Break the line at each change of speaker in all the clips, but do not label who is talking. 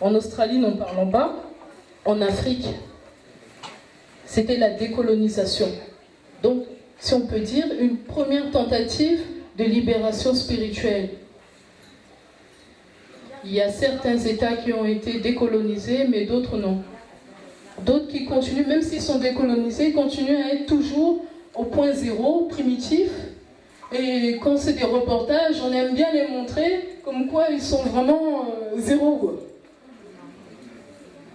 En Australie, n'en parlons pas. En Afrique, c'était la décolonisation. Donc, si on peut dire, une première tentative de libération spirituelle. Il y a certains États qui ont été décolonisés, mais d'autres non. D'autres qui continuent, même s'ils sont décolonisés, continuent à être toujours au point zéro, primitif. Et quand c'est des reportages, on aime bien les montrer comme quoi ils sont vraiment zéro.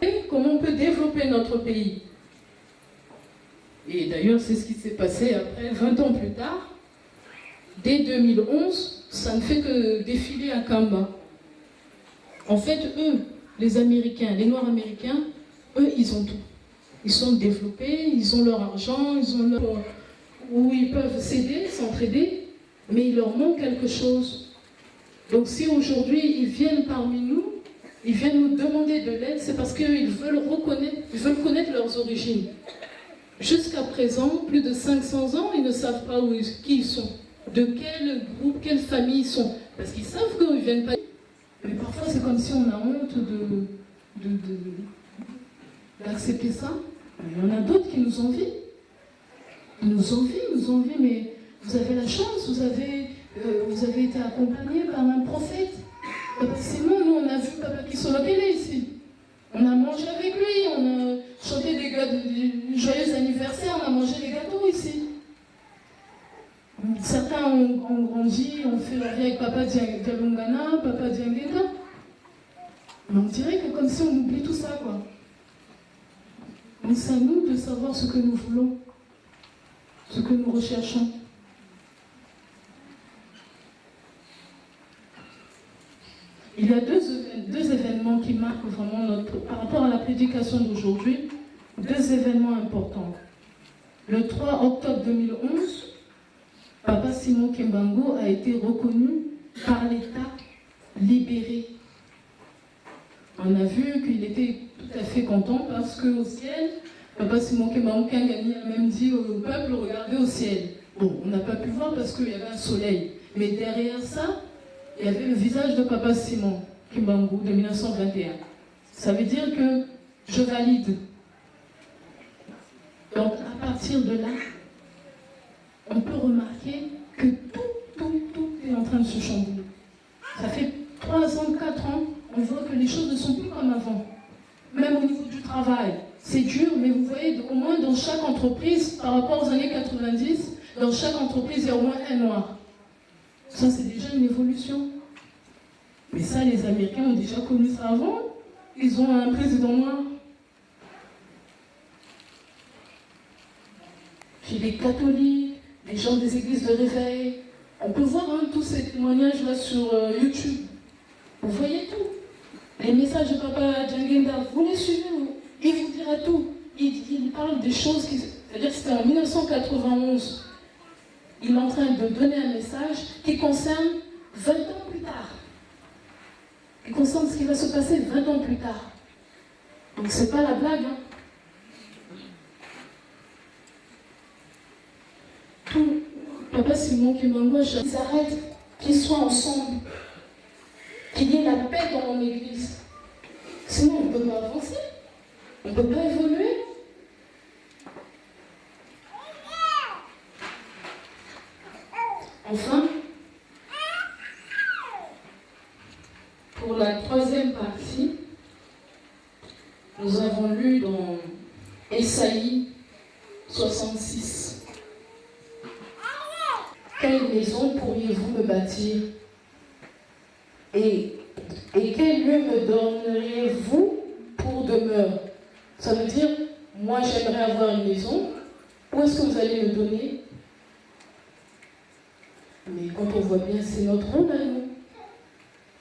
Et comment on peut développer notre pays. Et d'ailleurs, c'est ce qui s'est passé après, 20 ans plus tard. Dès 2011, ça ne fait que défiler à Kamba. En fait, eux, les Américains, les Noirs américains, eux, ils ont tout. Ils sont développés, ils ont leur argent, ils ont leur... où ils peuvent s'aider, s'entraider, mais il leur manque quelque chose. Donc si aujourd'hui, ils viennent parmi nous, ils viennent nous demander de l'aide, c'est parce qu'ils veulent connaître leurs origines. Jusqu'à présent, plus de 500 ans, ils ne savent pas qui ils sont, de quel groupe, quelle famille ils sont. Parce qu'ils savent qu'ils ne viennent pas. Mais parfois, c'est comme si on a honte d'accepter ça. Il y en a d'autres qui nous envient. Ils nous envient, mais vous avez la chance, vous avez été accompagné par un prophète. Papa Simon, nous, on a vu Papa Kisolokele ici. On a mangé avec lui, on a chanté des joyeux anniversaires, on a mangé des gâteaux ici. Certains ont grandi, ont fait leur vie avec Papa Dialungana, Papa Diangena. Mais on dirait que comme si on oublie tout ça, quoi. Mais c'est à nous de savoir ce que nous voulons, ce que nous recherchons. Il y a deux événements qui marquent vraiment par rapport à la prédication d'aujourd'hui, deux événements importants. Le 3 octobre 2011, Papa Simon Kimbangu a été reconnu par l'État libéré. On a vu qu'il était tout à fait content parce qu'au ciel, Papa Simon Kimbangu Kangani a même dit au peuple, regardez au ciel. Bon, on n'a pas pu voir parce qu'il y avait un soleil. Mais derrière ça, il y avait le visage de Papa Simon Kimbangu de 1921. Ça veut dire que je valide. Donc à partir de là, on peut remarquer que tout est en train de se chambouler. Ça fait 3 ans, 4 ans, on voit que les choses ne sont plus comme avant. Même au niveau du travail, c'est dur, mais vous voyez, au moins dans chaque entreprise, par rapport aux années 90, dans chaque entreprise, il y a au moins un noir. Ça, c'est déjà une évolution. Mais ça, les Américains ont déjà connu ça avant. Ils ont un président noir. Puis les catholiques, les gens des églises de réveil. On peut voir tous ces témoignages-là sur YouTube. Vous voyez tout. Les messages de Papa Djangenda, vous les suivez, il vous dira tout. Il parle des choses qui... C'est-à-dire que c'était en 1991. Il est en train de donner un message qui concerne 20 ans plus tard. Qui concerne ce qui va se passer 20 ans plus tard. Donc c'est pas la blague. Hein. Tout, Papa Simon Kimbangu, ils arrêtent, qu'ils soient ensemble. Qu'il y ait la paix dans mon église. Sinon on ne peut pas avancer. On ne peut pas évoluer. Enfin, pour la troisième partie, nous avons lu dans Ésaïe 66. Quelle maison pourriez-vous me bâtir? Et quel lieu me donneriez-vous pour demeure? Ça veut dire, moi j'aimerais avoir une maison. Où est-ce que vous allez me donner? Mais quand on voit bien, c'est notre rôle à nous.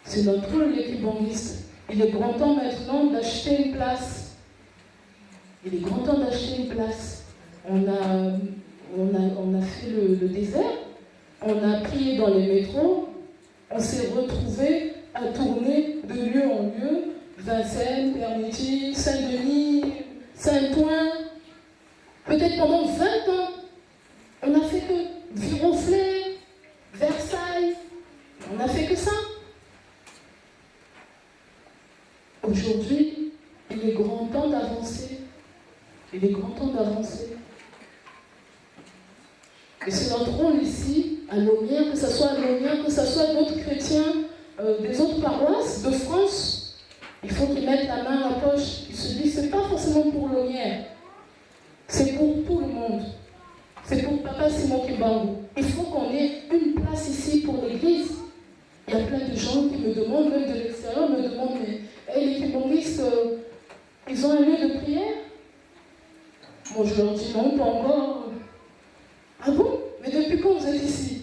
C'est notre rôle, les kibongistes. Il est grand temps maintenant d'acheter une place. Il est grand temps d'acheter une place. On a fait le désert. On a prié dans les métros. On s'est retrouvés à tourner de lieu en lieu. Vincennes, Pernety, Saint-Denis, Saint-Ouen. Peut-être pendant 20 ans. On n'a fait que Viroflay, Versailles. On n'a fait que ça. Aujourd'hui, Aujourd'hui, il est grand temps d'avancer. Il est grand temps d'avancer. Et c'est notre rôle ici, à Lomière, que ce soit à Lomière, que ce soit d'autres chrétiens des autres paroisses de France, il faut qu'ils mettent la main à la poche. Ils se disent, c'est pas forcément pour Lomière, c'est pour tout le monde. C'est pour Papa Simon Kimbangu. Il faut qu'on ait une place ici pour l'église. Il y a plein de gens qui me demandent, même de l'extérieur, me demandent, mais hey, les Kimbanguistes, ils ont un lieu de prière? Moi, je leur dis non, pas encore. Ah bon? Mais depuis quand vous êtes ici?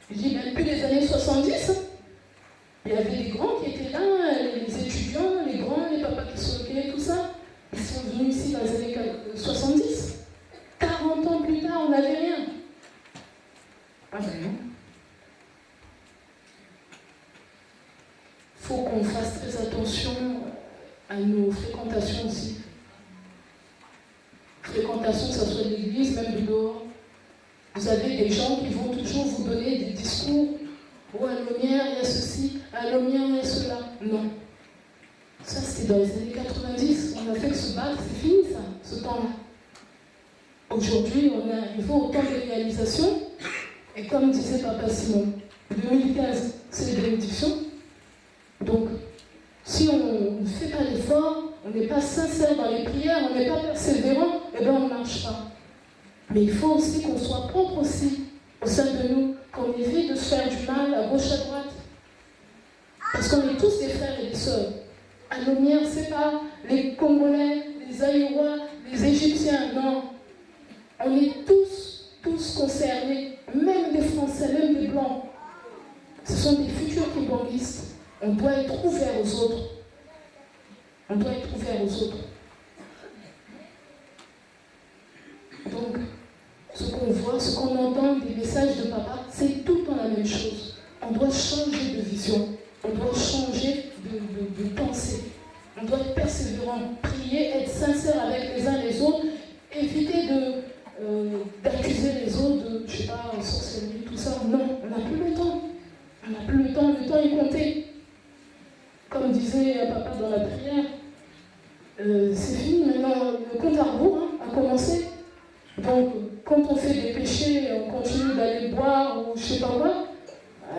Je dis, ben, depuis les années 70. Hein. Il y avait des grands qui étaient là, les étudiants, les grands, les papas qui sont occupés, tout ça. Ils sont venus ici dans les années 70. 40 ans plus tard, on n'avait rien. Ah ben non. Il faut qu'on fasse très attention à nos fréquentations aussi. Fréquentation, que ce soit de l'église, même de dehors. Vous avez des gens qui vont toujours vous donner des discours. Oh, à Lomière, il y a ceci, à Lomière, il y a cela. Non. Ça, c'était dans les années 90. On a fait que se battre, c'est fini ça, ce temps-là. Aujourd'hui, on est arrivé au temps de réalisation. Et comme disait Papa Simon, 2015, c'est les bénédictions. Donc, si on ne fait pas l'effort, on n'est pas sincère dans les prières, on n'est pas persévérant, eh bien on ne marche pas. Mais il faut aussi qu'on soit propre aussi au sein de nous, qu'on évite de se faire du mal à gauche, à droite. Parce qu'on est tous des frères et des sœurs. À Lomière, ce n'est pas les Congolais, les Aïrois, les Égyptiens, non. On est tous concernés, même des Français, même des Blancs. Ce sont des futurs kimbanguistes. On doit être ouvert aux autres. On doit être ouvert aux autres. Donc, ce qu'on voit, ce qu'on entend des messages de papa, c'est tout le temps la même chose. On doit changer de vision. On doit changer de pensée. On doit être persévérant, prier, être sincère avec les uns les autres, éviter d'accuser les autres de, je ne sais pas, sorcellerie, tout ça. Non, on n'a plus le temps. On n'a plus le temps est compté. Comme disait papa dans la prière, c'est fini maintenant, le compte à rebours a commencé. Donc, quand on fait des péchés, on continue d'aller boire ou je ne sais pas quoi,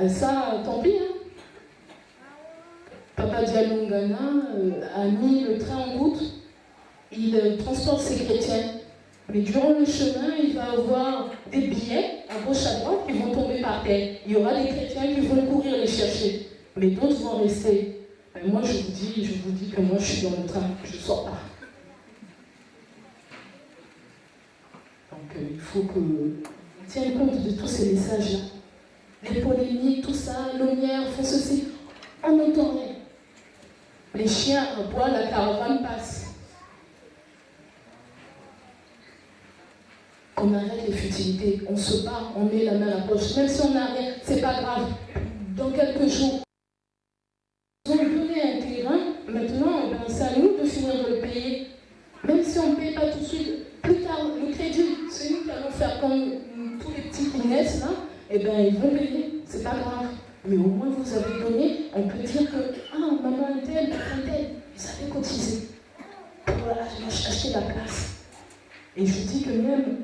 ça, tant pis. Hein. Papa Dialongana a mis le train en route, il transporte ses chrétiens. Mais durant le chemin, il va avoir des billets à gauche à droite qui vont tomber par terre. Il y aura des chrétiens qui vont courir les chercher, mais d'autres vont rester. Mais moi, je vous dis que moi, je suis dans le train, je ne sors pas. Donc, il faut qu'on tienne compte de tous ces messages-là. Les polémiques, tout ça, Lomière, font ceci. On n'entend rien. Les chiens aboient, la caravane passe. On arrête les futilités, on se bat, on met la main à la poche. Même si on n'a rien, c'est pas grave. Dans quelques jours, ils ont donné un terrain. Maintenant, c'est à nous de finir de le payer. Même si on ne paye pas tout de suite, plus tard, le crédit, c'est nous qui allons faire comme tous les petits qui naissent là, et bien ils vont payer, c'est pas grave. Mais au moins vous avez donné, on peut dire que, maman un tel, ils avaient cotisé pour acheter la place. Et je dis que même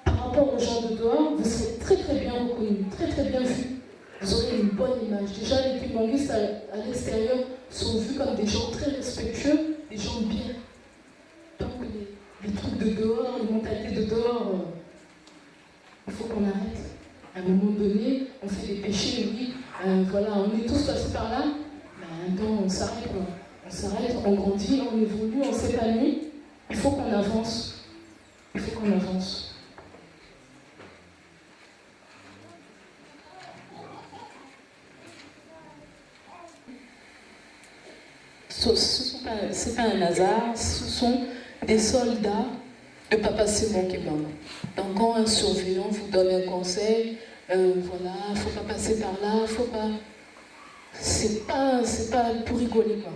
par rapport aux gens de dehors, vous serez très très bien reconnus, très très bien vus. Vous aurez une bonne image. Déjà, les kimbanguistes à l'extérieur sont vus comme des gens très respectueux, des gens bien. Donc les trucs de dehors, les mentalités de dehors, il faut qu'on arrête. À un moment donné, on fait des péchés, oui, voilà, on est tous passés par là, mais un temps on s'arrête, quoi. On s'arrête, on grandit, on évolue, on s'épanouit. Il faut qu'on avance. Il faut qu'on avance. Ce n'est pas un hasard, ce sont des soldats de Papa Simon Kimbangu. Donc quand un surveillant vous donne un conseil, voilà, il ne faut pas passer par là, il ne faut pas... C'est pas pour rigoler, quoi.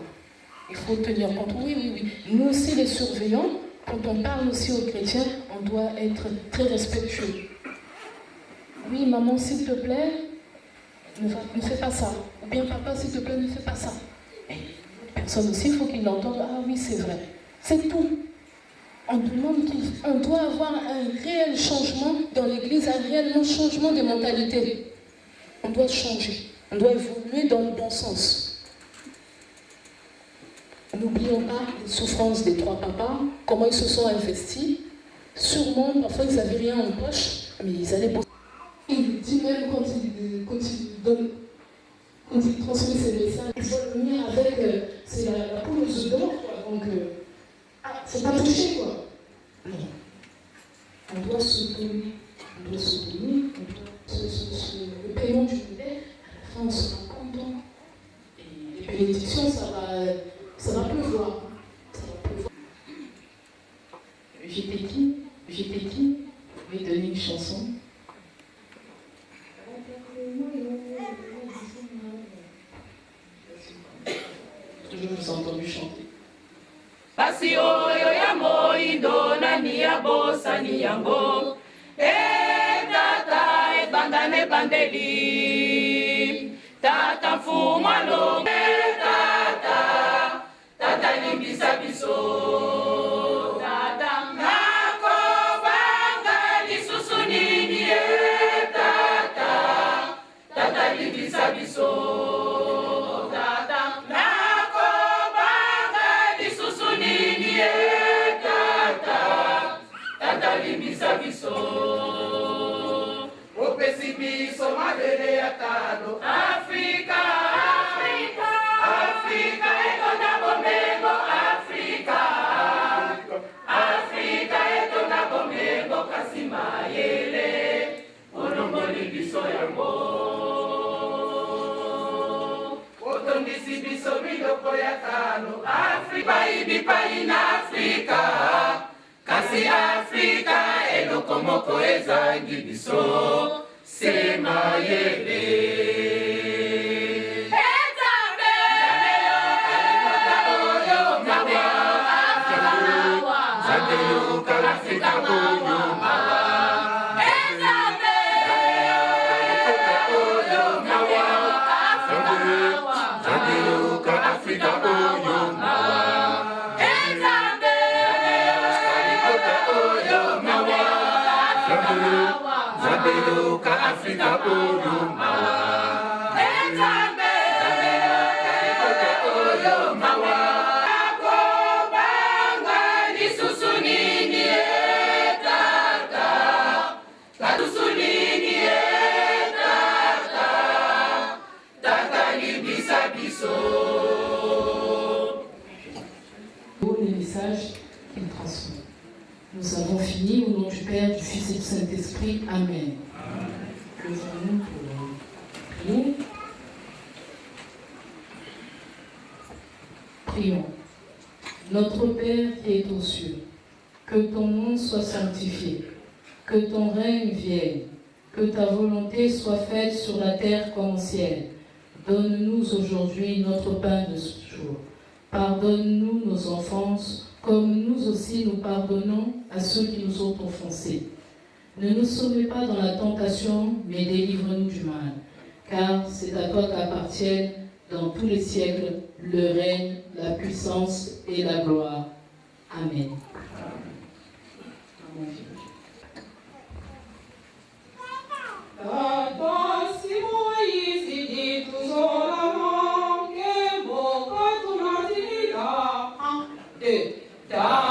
Il faut tenir compte. Oui. Nous aussi, les surveillants, quand on parle aussi aux chrétiens, on doit être très respectueux. Oui, maman, s'il te plaît, ne fais pas ça. Ou bien, papa, s'il te plaît, ne fais pas ça. Et personnes aussi, il faut qu'ils l'entendent. Ah oui, c'est vrai. C'est tout. On demande qu'on doit avoir un réel changement dans l'Église, un réel changement des mentalités. On doit changer. On doit évoluer dans le bon sens. N'oublions pas les souffrances des trois papas, comment ils se sont investis. Sûrement, parfois, ils n'avaient rien en poche, mais ils allaient bosser. Il dit même quand il transmet ses messages, il faut venir avec c'est la poule aux œufs d'or, quoi. Donc, c'est pas touché, quoi. Non. On doit se donner. On doit se donner. Le paiement du modèle, à la fin, on sera content. Et les bénédictions, ça va pleuvoir. J'étais qui? Je vais donner une chanson. Je vous ai entendu chanter.
Basi oyo ya moindo nani ya bosani yango tata ebandane bandeli tata mfuma longe tata limbisa biso tata nakobanga lisusu nini tata limbisa biso biso opesi biso mabele ya talo Afrika etona bomengo Afrika etona bomengo kasi mayele olongoli biso yango otondisi biso biloko ya talo Afrika ibipai na Afrika kasi Afrika eloko moko ezangi biso sema yele Nzambe yoka Afrika oyo mawa Nzambe yoka Afrika oyo mawa Zabeluka Afrika oyo mawa Nzambe oyo mawa akobanga lisusu nini tata katusu nini tata libisa biso.
Les messages qu'il transmet. Nous avons fini au nom du Père, du Fils et du Saint-Esprit. Amen. Levons-nous pour prier. Prions. Notre Père qui est aux cieux, que ton nom soit sanctifié, que ton règne vienne, que ta volonté soit faite sur la terre comme au ciel. Donne-nous aujourd'hui notre pain de ce jour. Pardonne-nous nos offenses, comme nous aussi nous pardonnons à ceux qui nous ont offensés. Ne nous soumets pas dans la tentation, mais délivre-nous du mal. Car c'est à toi qu'appartiennent dans tous les siècles le règne, la puissance et la gloire. Amen.
Da